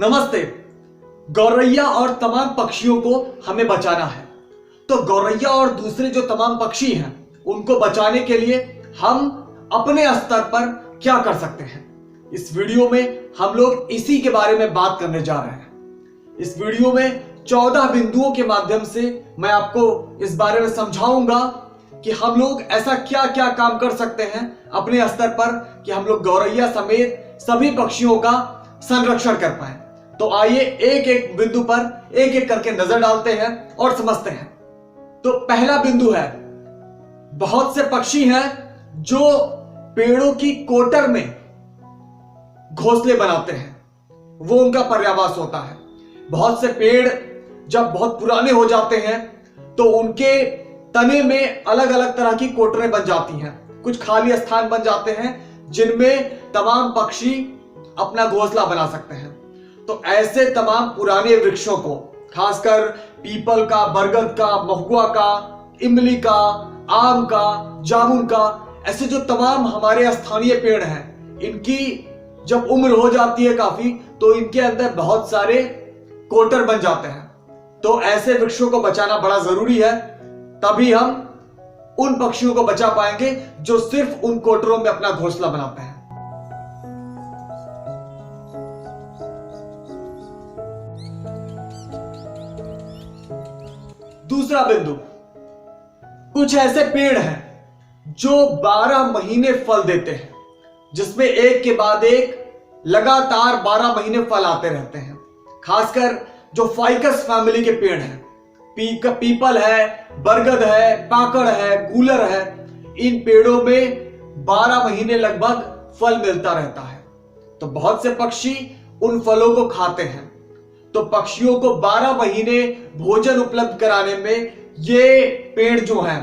नमस्ते। गौरैया और तमाम पक्षियों को हमें बचाना है, तो गौरैया और दूसरे जो तमाम पक्षी हैं उनको बचाने के लिए हम अपने स्तर पर क्या कर सकते हैं, इस वीडियो में हम लोग इसी के बारे में बात करने जा रहे हैं। इस वीडियो में 14 बिंदुओं के माध्यम से मैं आपको इस बारे में समझाऊंगा कि हम लोग ऐसा क्या क्या काम कर सकते हैं अपने स्तर पर कि हम लोग गौरैया समेत सभी पक्षियों का संरक्षण कर पाए। तो आइए एक एक बिंदु पर एक एक करके नजर डालते हैं और समझते हैं। तो पहला बिंदु है, बहुत से पक्षी हैं जो पेड़ों की कोटर में घोंसले बनाते हैं, वो उनका पर्यावास होता है। बहुत से पेड़ जब बहुत पुराने हो जाते हैं तो उनके तने में अलग अलग तरह की कोटरें बन जाती हैं, कुछ खाली स्थान बन जाते हैं जिनमें तमाम पक्षी अपना घोंसला बना सकते हैं। तो ऐसे तमाम पुराने वृक्षों को, खासकर पीपल का, बरगद का, महुआ का, इमली का, आम का, जामुन का, ऐसे जो तमाम हमारे स्थानीय पेड़ हैं, इनकी जब उम्र हो जाती है काफी तो इनके अंदर बहुत सारे कोटर बन जाते हैं। तो ऐसे वृक्षों को बचाना बड़ा जरूरी है, तभी हम उन पक्षियों को बचा पाएंगे जो सिर्फ उन कोटरों में अपना घोंसला बनाते हैं। दूसरा बिंदु, कुछ ऐसे पेड़ हैं जो 12 महीने फल देते हैं, जिसमें एक के बाद एक लगातार 12 महीने फल आते रहते हैं। खासकर जो फाइकस फैमिली के पेड़ हैं, पीपल है, बरगद है, पाकड़ है, गूलर है, इन पेड़ों में 12 महीने लगभग फल मिलता रहता है। तो बहुत से पक्षी उन फलों को खाते हैं। तो पक्षियों को 12 महीने भोजन उपलब्ध कराने में ये पेड़ जो हैं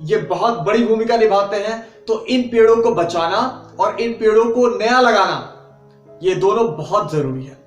ये बहुत बड़ी भूमिका निभाते हैं। तो इन पेड़ों को बचाना और इन पेड़ों को नया लगाना, ये दोनों बहुत जरूरी है।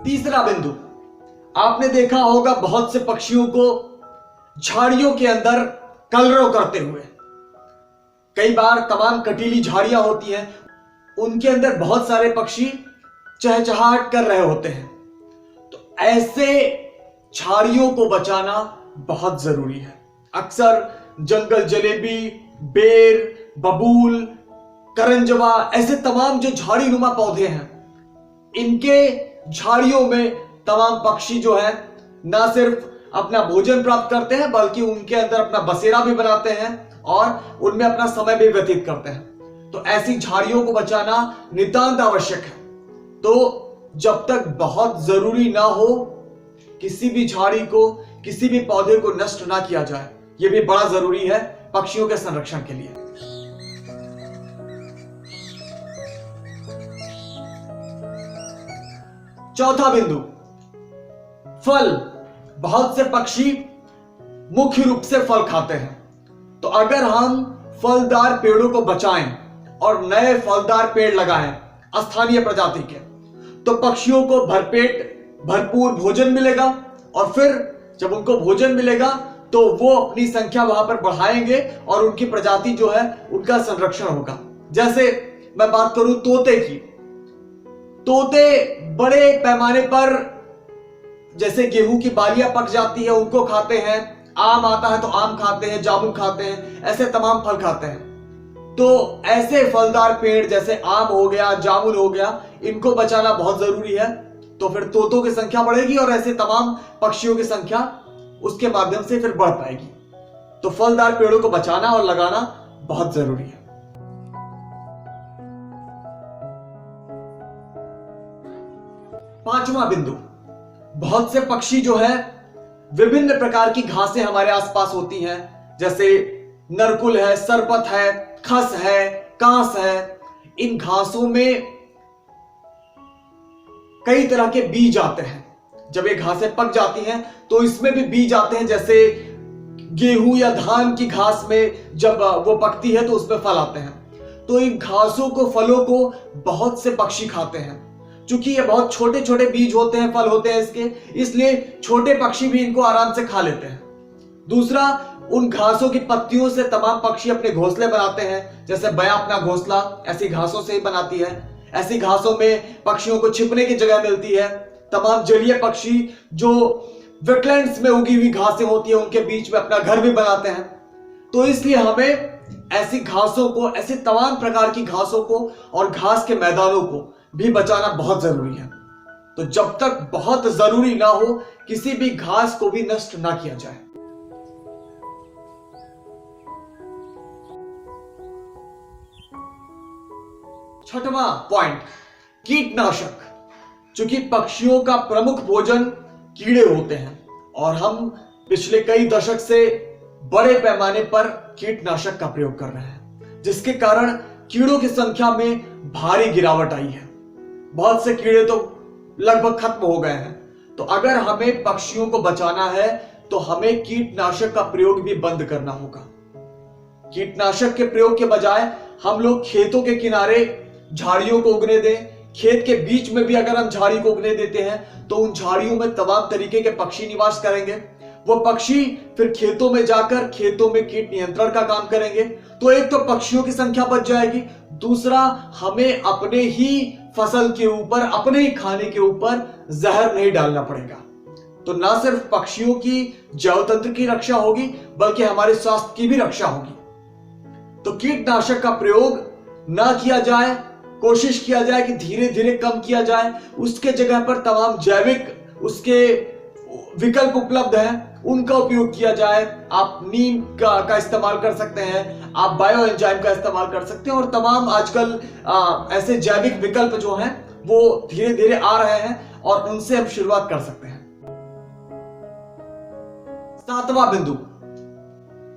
तीसरा बिंदु, आपने देखा होगा बहुत से पक्षियों को झाड़ियों के अंदर कलरव करते हुए। कई बार तमाम कटीली झाड़ियां होती हैं, उनके अंदर बहुत सारे पक्षी चहचहाहट कर रहे होते हैं। तो ऐसे झाड़ियों को बचाना बहुत जरूरी है। अक्सर जंगल जलेबी, बेर, बबूल, करंजवा, ऐसे तमाम जो झाड़ी नुमा पौधे हैं, इनके झाड़ियों में तमाम पक्षी जो है ना सिर्फ अपना भोजन प्राप्त करते हैं बल्कि उनके अंदर अपना बसेरा भी बनाते हैं और उनमें अपना समय भी व्यतीत करते हैं। तो ऐसी झाड़ियों को बचाना नितांत आवश्यक है। तो जब तक बहुत जरूरी ना हो, किसी भी झाड़ी को, किसी भी पौधे को नष्ट ना किया जाए, यह भी बड़ा जरूरी है पक्षियों के संरक्षण के लिए। चौथा बिंदु, फल। बहुत से पक्षी मुख्य रूप से फल खाते हैं। तो अगर हम फलदार पेड़ों को बचाएं और नए फलदार पेड़ लगाएं स्थानीय प्रजाति के, तो पक्षियों को भरपूर भोजन मिलेगा और फिर जब उनको भोजन मिलेगा तो वो अपनी संख्या वहां पर बढ़ाएंगे और उनकी प्रजाति जो है उनका संरक्षण होगा। जैसे मैं बात करूं तोते की, तोते बड़े पैमाने पर जैसे गेहूं की बालियां पक जाती है उनको खाते हैं, आम आता है तो आम खाते हैं, जामुन खाते हैं, ऐसे तमाम फल खाते हैं। तो ऐसे फलदार पेड़ जैसे आम हो गया, जामुन हो गया, इनको बचाना बहुत जरूरी है। तो फिर तोतों की संख्या बढ़ेगी और ऐसे तमाम पक्षियों की संख्या उसके माध्यम से फिर बढ़ पाएगी। तो फलदार पेड़ों को बचाना और लगाना बहुत जरूरी है। पांचवा बिंदु, बहुत से पक्षी जो है विभिन्न प्रकार की घासें हमारे आसपास होती हैं, जैसे नरकुल है, सरपत है, खस है, कांस है। इन घासों में कई तरह के बीज आते हैं। जब ये घासें पक जाती हैं तो इसमें भी बीज आते हैं, जैसे गेहूं या धान की घास में जब वो पकती है तो उसमें फल आते हैं। तो इन घासों को, फलों को बहुत से पक्षी खाते हैं। चूंकि ये बहुत छोटे छोटे बीज होते हैं, फल होते हैं इसके, इसलिए छोटे पक्षी भी इनको आराम से खा लेते हैं। दूसरा, उन घासों की पत्तियों से तमाम पक्षी अपने घोंसले बनाते हैं। जैसे बया अपना घोंसला ऐसी घासों से ही बनाती है। ऐसी घासों में पक्षियों को छिपने की जगह मिलती है। तमाम जलीय पक्षी जो वेटलैंड्स में उगी हुई घासें होती है उनके बीच में अपना घर भी बनाते हैं। तो इसलिए हमें ऐसी घासों को, ऐसी तमाम प्रकार की घासों को और घास के मैदानों को भी बचाना बहुत जरूरी है। तो जब तक बहुत जरूरी ना हो किसी भी घास को भी नष्ट ना किया जाए। छठवां पॉइंट, कीटनाशक। चूंकि पक्षियों का प्रमुख भोजन कीड़े होते हैं और हम पिछले कई दशक से बड़े पैमाने पर कीटनाशक का प्रयोग कर रहे हैं, जिसके कारण कीड़ों की संख्या में भारी गिरावट आई है। बहुत से कीड़े तो लगभग खत्म हो गए हैं। तो अगर हमें पक्षियों को बचाना है तो हमें कीटनाशक का प्रयोग भी बंद करना होगा। कीटनाशक के प्रयोग के बजाय हम लोग खेतों के किनारे झाड़ियों को उगने दें। खेत के बीच में भी अगर हम झाड़ी को उगने देते हैं तो उन झाड़ियों में तमाम तरीके के पक्षी निवास करेंगे। वो पक्षी फिर खेतों में जाकर खेतों में कीट नियंत्रण का काम करेंगे। तो एक तो पक्षियों की संख्या बच जाएगी, दूसरा हमें अपने ही फसल के ऊपर, अपने ही खाने के ऊपर जहर नहीं डालना पड़ेगा। तो ना सिर्फ पक्षियों की जैव तंत्र की रक्षा होगी बल्कि हमारे स्वास्थ्य की भी रक्षा होगी। तो कीटनाशक का प्रयोग ना किया जाए, कोशिश किया जाए कि धीरे धीरे कम किया जाए। उसके जगह पर तमाम जैविक उसके विकल्प उपलब्ध हैं, उनका उपयोग किया जाए। आप नीम का इस्तेमाल कर सकते हैं, आप बायो एंजाइम का इस्तेमाल कर सकते हैं और तमाम आजकल ऐसे जैविक विकल्प जो हैं वो धीरे धीरे आ रहे हैं और उनसे हम शुरुआत कर सकते हैं। सातवां बिंदु,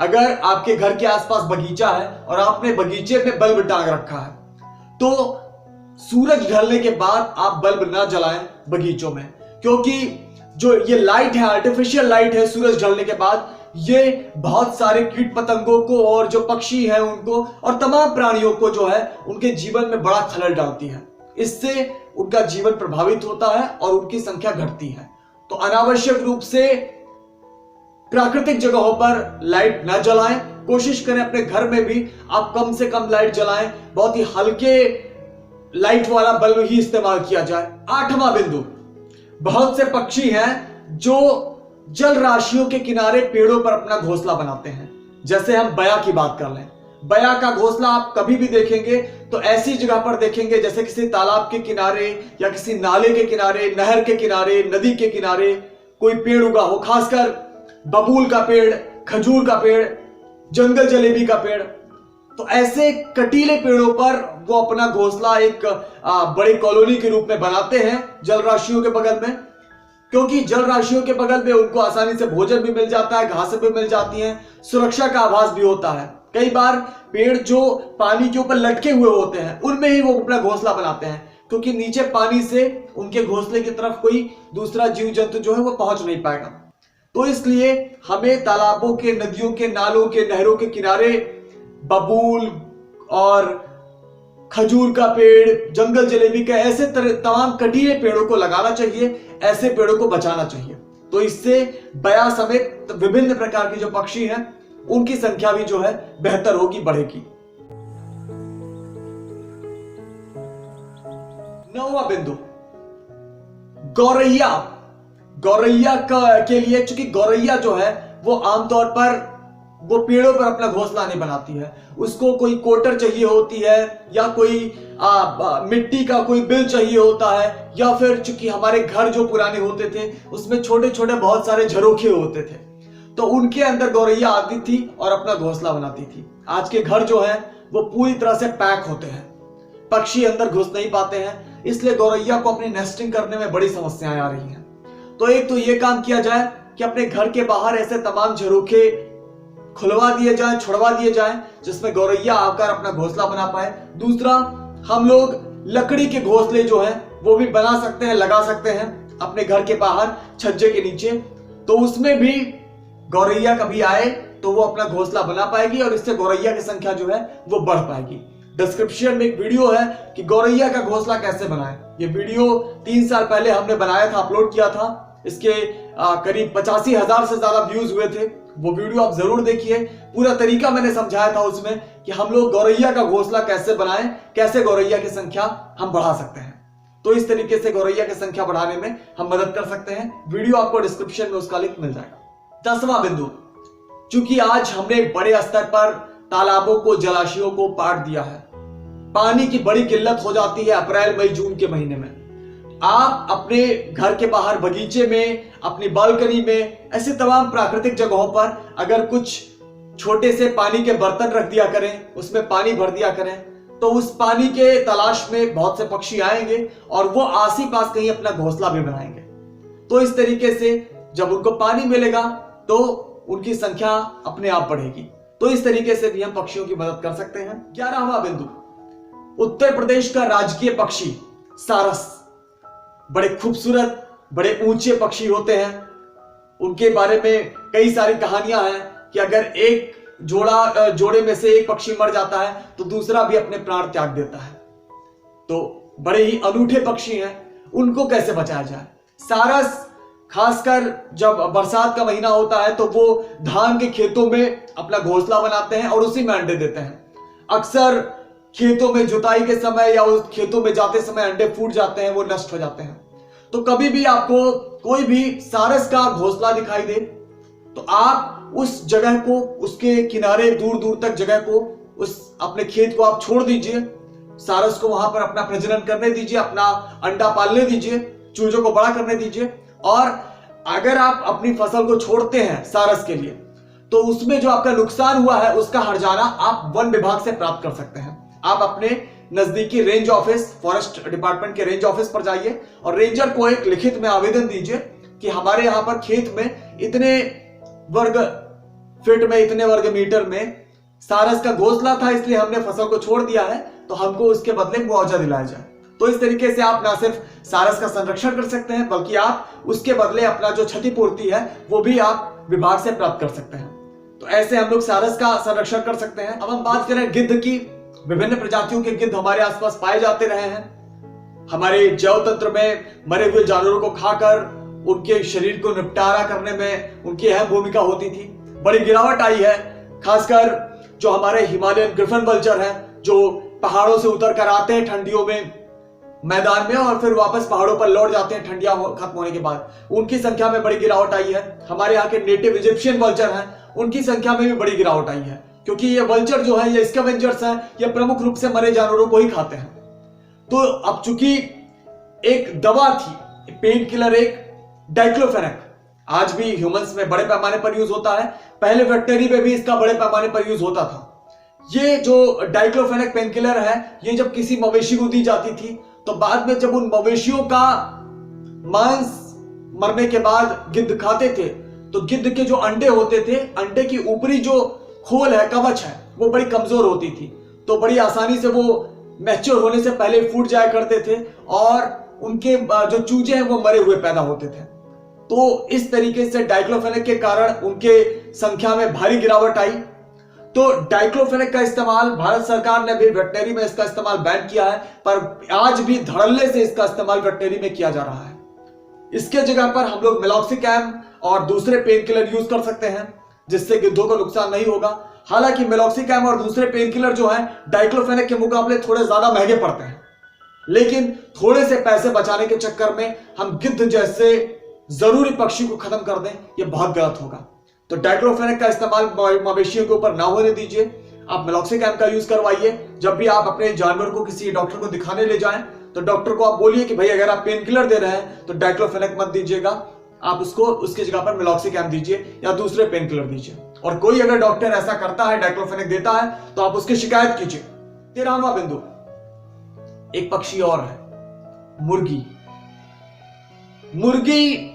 अगर आपके घर के आसपास बगीचा है और आपने बगीचे में बल्ब टांग रखा है तो सूरज ढलने के बाद आप बल्ब ना जलाएं बगीचों में, क्योंकि जो ये लाइट है, आर्टिफिशियल लाइट है, सूरज ढलने के बाद ये बहुत सारे कीट पतंगों को और जो पक्षी हैं उनको और तमाम प्राणियों को जो है उनके जीवन में बड़ा खलल डालती है। इससे उनका जीवन प्रभावित होता है और उनकी संख्या घटती है। तो अनावश्यक रूप से प्राकृतिक जगहों पर लाइट न जलाएं। कोशिश करें अपने घर में भी आप कम से कम लाइट जलाएं, बहुत ही हल्के लाइट वाला बल्ब ही इस्तेमाल किया जाए। आठवां बिंदु, बहुत से पक्षी हैं जो जल राशियों के किनारे पेड़ों पर अपना घोंसला बनाते हैं। जैसे हम बया की बात कर लें, बया का घोंसला आप कभी भी देखेंगे तो ऐसी जगह पर देखेंगे जैसे किसी तालाब के किनारे या किसी नाले के किनारे, नहर के किनारे, नदी के किनारे कोई पेड़ उगा हो, खासकर बबूल का पेड़, खजूर का पेड़, जंगल जलेबी का पेड़। तो ऐसे कटीले पेड़ों पर वो अपना घोंसला एक बड़ी कॉलोनी के रूप में बनाते हैं जल राशियों के बगल में, क्योंकि जल राशियों के बगल में उनको आसानी से भोजन भी मिल जाता है, घासें भी मिल जाती हैं, सुरक्षा का आभास भी होता है। कई बार पेड़ जो पानी के ऊपर लटके हुए होते हैं उनमें ही वो अपना घोंसला बनाते हैं, क्योंकि नीचे पानी से उनके घोंसले की तरफ कोई दूसरा जीव जंतु जो है वो पहुंच नहीं पाएगा। तो इसलिए हमें तालाबों के, नदियों के, नालों के, नहरों के किनारे बबूल और खजूर का पेड़, जंगल जलेबी का, ऐसे तमाम कटीले पेड़ों को लगाना चाहिए, ऐसे पेड़ों को बचाना चाहिए। तो इससे बया समेत विभिन्न प्रकार के जो पक्षी हैं उनकी संख्या भी जो है बेहतर होगी, बढ़ेगी। नौवां बिंदु, गौरैया। गौरैया के लिए, चूंकि गौरैया जो है वो आमतौर पर वो पेड़ों पर अपना घोंसला नहीं बनाती है, उसको कोई कोटर चाहिए होती है या कोई मिट्टी का कोई बिल चाहिए होता है, या फिर चूंकि हमारे घर जो पुराने होते थे उसमें छोटे छोटे बहुत सारे झरोखे होते थे तो उनके अंदर गौरैया आती थी और अपना घोंसला बनाती थी। आज के घर जो है वो पूरी तरह से पैक होते हैं, पक्षी अंदर घुस नहीं पाते हैं, इसलिए गौरैया को अपनी नेस्टिंग करने में बड़ी समस्याएं आ रही हैं। तो एक तो ये काम किया जाए कि अपने घर के बाहर ऐसे तमाम झरोखे खुलवा दिए जाएं, छुड़वा दिए जाएं, जिसमें गौरैया आकर अपना घोंसला बना पाए। दूसरा, हम लोग लकड़ी के घोंसले जो हैं वो भी बना सकते हैं, लगा सकते हैं अपने घर के बाहर छज्जे के नीचे, तो उसमें भी गौरैया कभी आए तो वो अपना घोंसला बना पाएगी और इससे गौरैया की संख्या जो है वो बढ़ पाएगी। डिस्क्रिप्शन में एक वीडियो है कि गौरैया का घोंसला कैसे बनाएं। ये वीडियो 3 साल पहले हमने बनाया था, अपलोड किया था, इसके करीब 85,000 से ज्यादा व्यूज हुए थे। वो वीडियो आप जरूर देखिए। पूरा तरीका मैंने समझाया था उसमें कि हम लोग गौरैया का घोंसला कैसे बनाएं, कैसे गौरैया की संख्या हम बढ़ा सकते हैं। तो इस तरीके से गौरैया की संख्या बढ़ाने में हम मदद कर सकते हैं। वीडियो आपको डिस्क्रिप्शन में उसका लिंक मिल जाएगा। 10वां बिंदु, चूंकि आज हमने बड़े स्तर पर तालाबों को, जलाशयों को पाट दिया है, पानी की बड़ी किल्लत हो जाती है अप्रैल मई जून के महीने में। आप अपने घर के बाहर बगीचे में, अपनी बालकनी में, ऐसे तमाम प्राकृतिक जगहों पर अगर कुछ छोटे से पानी के बर्तन रख दिया करें, उसमें पानी भर दिया करें, तो उस पानी के तलाश में बहुत से पक्षी आएंगे और वो आस ही पास कहीं अपना घोंसला भी बनाएंगे। तो इस तरीके से जब उनको पानी मिलेगा तो उनकी संख्या अपने आप बढ़ेगी। तो इस तरीके से भी हम पक्षियों की मदद कर सकते हैं। 11वां बिंदु, उत्तर प्रदेश का राजकीय पक्षी सारस। बड़े खूबसूरत, बड़े ऊंचे पक्षी होते हैं। उनके बारे में कई सारी कहानियां हैं कि अगर एक जोड़े में से एक पक्षी मर जाता है तो दूसरा भी अपने प्राण त्याग देता है। तो बड़े ही अनूठे पक्षी हैं, उनको कैसे बचाया जाए? सारस खासकर जब बरसात का महीना होता है तो वो धान के खेतों में अपना घोंसला बनाते हैं और उसी में अंडे देते हैं। अक्सर खेतों में जुताई के समय या उस खेतों में जाते समय अंडे फूट जाते हैं, वो नष्ट हो जाते हैं। तो कभी भी आपको कोई भी सारस का घोंसला दिखाई दे तो आप उस जगह को, उसके किनारे दूर दूर तक जगह को, उस अपने खेत को आप छोड़ दीजिए। सारस को वहां पर अपना प्रजनन करने दीजिए, अपना अंडा पालने दीजिए, चूजों को बड़ा करने दीजिए। और अगर आप अपनी फसल को छोड़ते हैं सारस के लिए तो उसमें जो आपका नुकसान हुआ है उसका हर्जाना आप वन विभाग से प्राप्त कर सकते हैं। आप अपने नजदीकी रेंज ऑफिस, फॉरेस्ट डिपार्टमेंट के रेंज ऑफिस पर जाइए और रेंजर को एक लिखित में आवेदन दीजिए कि हमारे यहाँ पर खेत में इतने वर्ग फीट में, इतने वर्ग मीटर में सारस का घोंसला था, इसलिए हमने फसल को छोड़ दिया है, तो हमको उसके बदले मुआवजा दिलाया जाए। तो इस तरीके से आप ना सिर्फ सारस का संरक्षण कर सकते हैं बल्कि आप उसके बदले अपना जो क्षतिपूर्ति है वो भी आप विभाग से प्राप्त कर सकते हैं। तो ऐसे हम लोग सारस का संरक्षण कर सकते हैं। अब हम बात करें गिद्ध की। विभिन्न प्रजातियों के गिद्ध हमारे आसपास पाए जाते रहे हैं। हमारे जैव तंत्र में मरे हुए जानवरों को खाकर उनके शरीर को निपटारा करने में उनकी अहम भूमिका होती थी। बड़ी गिरावट आई है, खासकर जो हमारे हिमालयन ग्रिफन वल्चर हैं, जो पहाड़ों से उतर कर आते हैं ठंडियों में मैदान में और फिर वापस पहाड़ों पर लौट जाते हैं ठंडियां खत्म होने के बाद, उनकी संख्या में बड़ी गिरावट आई है। हमारे यहाँ के नेटिव इजिप्शियन वल्चर हैं, उनकी संख्या में भी बड़ी गिरावट आई है, क्योंकि ये वल्चर जो है, ये स्कैवेंजर्स हैं, ये प्रमुख रूप से मरे जानवरों को ही खाते हैं। तो अब चूंकि एक दवा थी, पेन किलर, एक डाइक्लोफेनेक, आज भी ह्यूमंस में बड़े पैमाने पर यूज होता है, पहले वेटनरी में भी इसका बड़े पैमाने पर यूज होता था। ये जो डाइक्लोफेनेक पेन किलर है, ये जब किसी मवेशी को दी जाती थी तो बाद में जब उन मवेशियों का मांस मरने के बाद गिद्ध खाते थे तो गिद्ध के जो अंडे होते थे, अंडे की ऊपरी जो खोल है, कवच है, वो बड़ी कमजोर होती थी। तो बड़ी आसानी से वो मैच्योर होने से पहले फूट जाया करते थे और उनके जो चूजे हैं वो मरे हुए पैदा होते थे। तो इस तरीके से डाइक्लोफेनेक के कारण उनके संख्या में भारी गिरावट आई। तो डाइक्लोफेनेक का इस्तेमाल भारत सरकार ने भी वेटनरी में इसका इस्तेमाल बैन किया है, पर आज भी धड़ल्ले से इसका इस्तेमाल वेटनरी में किया जा रहा है। इसके जगह पर हम लोग मेलॉक्सिकैम और दूसरे पेन किलर यूज कर सकते हैं जिससे गिद्धों को नुकसान नहीं होगा। हालांकि मेलॉक्सिकैम और दूसरे पेन किलर जो हैं डाइक्लोफेनेक के मुकाबले थोड़े ज्यादा महंगे पड़ते हैं, लेकिन थोड़े से पैसे बचाने के चक्कर में हम गिद्ध जैसे जरूरी पक्षी को खत्म कर दें, यह बहुत गलत होगा। तो डाइक्लोफेनेक का इस्तेमाल मवेशियों के ऊपर ना होने दीजिए। आप मेलॉक्सिकैम का यूज करवाइए। जब भी आप अपने जानवर को किसी डॉक्टर को दिखाने ले जाएं तो डॉक्टर को आप बोलिए कि भाई अगर आप पेन किलर दे रहे हैं तो डाइक्लोफेनेक मत दीजिएगा, आप उसको उसकी जगह पर मेलॉक्सिकैम दीजिए या दूसरे पेन किलर दीजिए। और कोई अगर डॉक्टर ऐसा करता है, डाइक्लोफेनेक देता है, तो आप उसकी शिकायत कीजिए। 13वां बिंदु, एक पक्षी और है, मुर्गी। मुर्गी,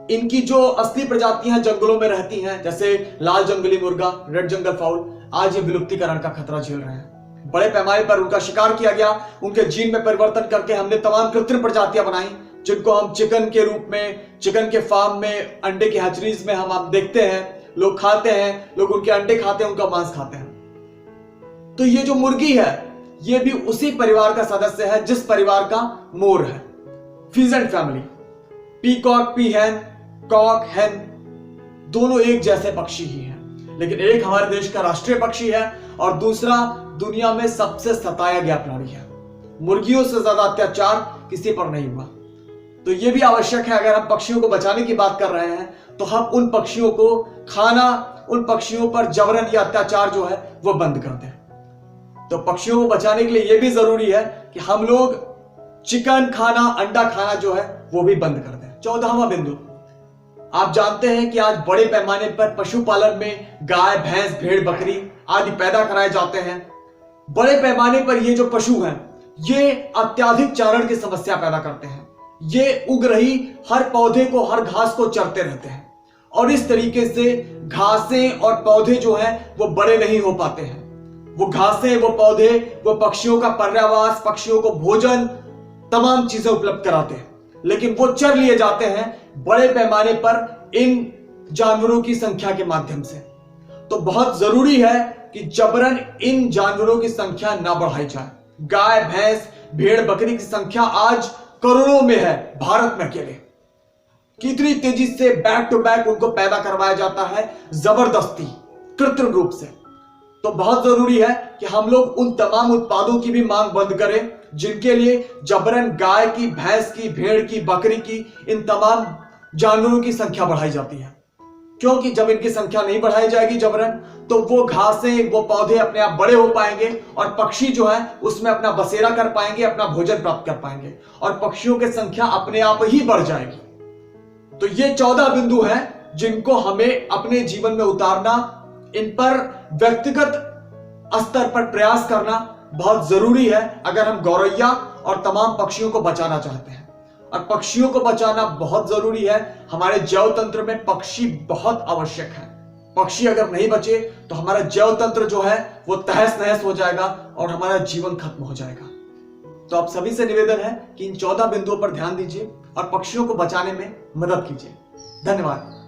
इनकी जो असली प्रजातियां जंगलों में रहती हैं, जैसे लाल जंगली मुर्गा, रेड जंगल फाउल, आज ये विलुप्तीकरण का खतरा झेल रहे हैं। बड़े पैमाने पर उनका शिकार किया गया, उनके जीन में परिवर्तन करके हमने तमाम कृत्रिम प्रजातियां बनाई जिनको हम चिकन के रूप में, चिकन के फार्म में, अंडे के हैचरीज में हम देखते हैं, लोग खाते हैं, लोग उनके अंडे खाते हैं, उनका मांस खाते हैं। तो ये जो मुर्गी है ये भी उसी परिवार का सदस्य है जिस परिवार का मोर है, फीजेंट फैमिली। पीकॉक, पीहेन, कॉक, हैन दोनों एक जैसे पक्षी ही हैं, लेकिन एक हमारे देश का राष्ट्रीय पक्षी है और दूसरा दुनिया में सबसे सताया गया प्राणी है। मुर्गियों से ज्यादा अत्याचार किसी पर नहीं हुआ। तो यह भी आवश्यक है, अगर हम पक्षियों को बचाने की बात कर रहे हैं तो हम उन पक्षियों को खाना, उन पक्षियों पर जबरन या अत्याचार जो है वो बंद कर दें। तो पक्षियों को बचाने के लिए यह भी जरूरी है कि हम लोग चिकन खाना, अंडा खाना जो है वो भी बंद कर दें। 14वां बिंदु, आप जानते हैं कि आज बड़े पैमाने पर पशुपालन में गाय, भैंस, भेड़, बकरी आदि पैदा कराए जाते हैं। बड़े पैमाने पर ये जो पशु हैं ये अत्यधिक चारण की समस्या पैदा करते हैं। ये उग रही हर पौधे को, हर घास को चरते रहते हैं और इस तरीके से घासें और पौधे जो हैं वो बड़े नहीं हो पाते हैं। वो घासें, वो पौधे, वो पक्षियों का पर्यावास, पक्षियों को भोजन, तमाम चीजें उपलब्ध कराते हैं, लेकिन वो चर लिए जाते हैं बड़े पैमाने पर इन जानवरों की संख्या के माध्यम से। तो बहुत जरूरी है कि जबरन इन जानवरों की संख्या ना बढ़ाई जाए। गाय, भैंस, भेड़, बकरी की संख्या आज करोड़ों में है भारत में अकेले। कितनी तेजी से बैक टू बैक उनको पैदा करवाया जाता है, जबरदस्ती, कृत्रिम रूप से। तो बहुत जरूरी है कि हम लोग उन तमाम उत्पादों की भी मांग बंद करें जिनके लिए जबरन गाय की, भैंस की, भेड़ की, बकरी की, इन तमाम जानवरों की संख्या बढ़ाई जाती है। क्योंकि जब इनकी संख्या नहीं बढ़ाई जाएगी जबरन, तो वो घासें, वो पौधे अपने आप बड़े हो पाएंगे और पक्षी जो है उसमें अपना बसेरा कर पाएंगे, अपना भोजन प्राप्त कर पाएंगे और पक्षियों की संख्या अपने आप ही बढ़ जाएगी। तो ये 14 बिंदु हैं जिनको हमें अपने जीवन में उतारना, इन पर व्यक्तिगत स्तर पर प्रयास करना बहुत जरूरी है अगर हम गौरैया और तमाम पक्षियों को बचाना चाहते हैं। और पक्षियों को बचाना बहुत जरूरी है। हमारे जैव तंत्र में पक्षी बहुत आवश्यक है। पक्षी अगर नहीं बचे तो हमारा जैव तंत्र जो है वो तहस नहस हो जाएगा और हमारा जीवन खत्म हो जाएगा। तो आप सभी से निवेदन है कि इन 14 बिंदुओं पर ध्यान दीजिए और पक्षियों को बचाने में मदद कीजिए। धन्यवाद।